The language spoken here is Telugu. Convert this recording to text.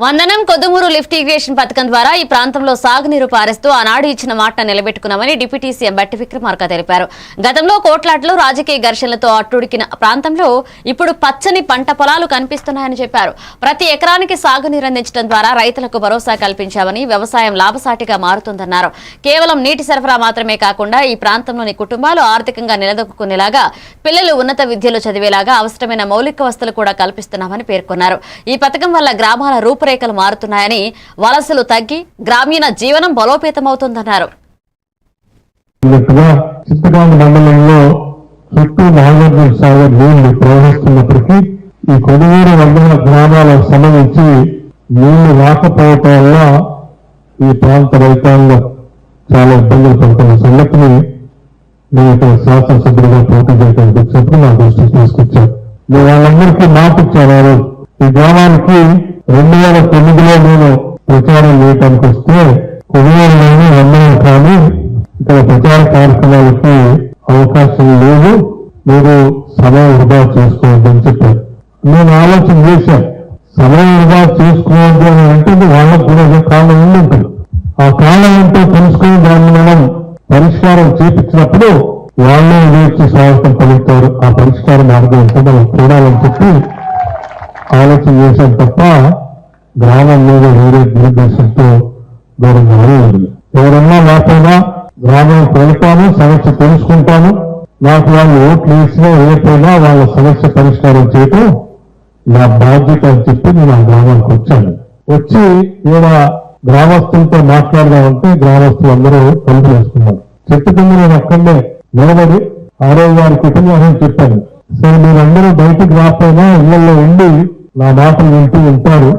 వందనం కొద్దుమూరు లిఫ్ట్ ఇరిగేషన్ పథకం ద్వారా ఈ ప్రాంతంలో సాగునీరు పారిస్తూ ఆనాడు ఇచ్చిన మాట నిలబెట్టుకున్నామని డిప్యూటీ సీఎం బట్టి విక్రమార్క తెలిపారు. గతంలో కోట్లాట్లు రాజకీయ ఘర్షణలతో అట్టుడికిన ప్రాంతంలో ఇప్పుడు పచ్చని పంట పొలాలు కనిపిస్తున్నాయని చెప్పారు. ప్రతి ఎకరానికి సాగునీరు అందించడం ద్వారా రైతులకు భరోసా కల్పించామని, వ్యవసాయం లాభసాటిగా మారుతుందన్నారు. కేవలం నీటి సరఫరా మాత్రమే కాకుండా ఈ ప్రాంతంలోని కుటుంబాలు ఆర్థికంగా నిలదొక్కునేలాగా, పిల్లలు ఉన్నత విద్యలో చదివేలాగా అవసరమైన మౌలిక వసతులు కూడా కల్పిస్తున్నామని పేర్కొన్నారు. ఈ పథకం వల్ల గ్రామాల రూపురేఖలు మారుతున్నాయని, వలసలు తగ్గి గ్రామీణ జీవనం బలోపేతమవుతుందన్నారు. చిత్తగాంగ మండలంలో చుట్టూ నాగార్జున సాగర్ నీళ్లు ప్రవహిస్తున్నప్పటికీ ఈ కొడుగూరు వందల గ్రామాలకు సంబంధించి నీళ్లు రాకపోవటం వల్ల ఈ ప్రాంత రైతాంగం చాలా ఇబ్బందులు పడుతున్న సంగతిని నేను ఇక్కడ శాసనసభ్యులుగా పోటీ చేయడానికి వచ్చినప్పుడు నా దృష్టికి తీసుకొచ్చాను. నేను వాళ్ళందరికీ మాట ఇచ్చాను. ఈ గ్రామానికి 2009లో నేను ప్రచారం చేయడానికి వస్తే కొడుగూరులోని వందనం కానీ ఇక్కడ ప్రచార కార్యక్రమాలకి అవకాశం లేదు, మీరు సమయం వృధా చేసుకోవద్దని చెప్పారు. నేను ఆలోచన చేశాను, సమయం వృధా చేసుకోవద్దు అని అంటే వాళ్ళకు కూడా కారణం ఉంటుంది. ఆ కారణం ఏంటో తెలుసుకుని దాన్ని మనం పరిష్కారం చేపించినప్పుడు వాళ్ళే వచ్చి స్వాగతం పలుకుతారు. ఆ పరిష్కార మార్గం ఏంటో మనం చూడాలని చెప్పి ఆలోచన చేశాను తప్ప గ్రామం మీద వేరే దురుద్దేశంతో దూరంగా లేదు. ఎవరన్నా లేకపోయినా గ్రామానికి వెళ్తాను, సమస్య తెలుసుకుంటాను. నాకు వాళ్ళు ఓట్లు వేసినా వేయకపోయినా వాళ్ళ సమస్య పరిష్కారం చేయటం నా బాధ్యత అని చెప్పి నేను ఆ గ్రామానికి వచ్చాను. వచ్చి ఈడ గ్రామస్తులతో మాట్లాడదామంటే గ్రామస్తులు అందరూ తలుపు వేసుకున్నారు. చెట్టు కింద నేను అక్కడే నిలబడి ఆరోగ్యానికి ఉపన్యాసం చెప్పాను. సరే మీరందరూ బయటకు రాకపోయినా ఇళ్లలో ఉండి నా మాటలు వింటూ ఉంటారు.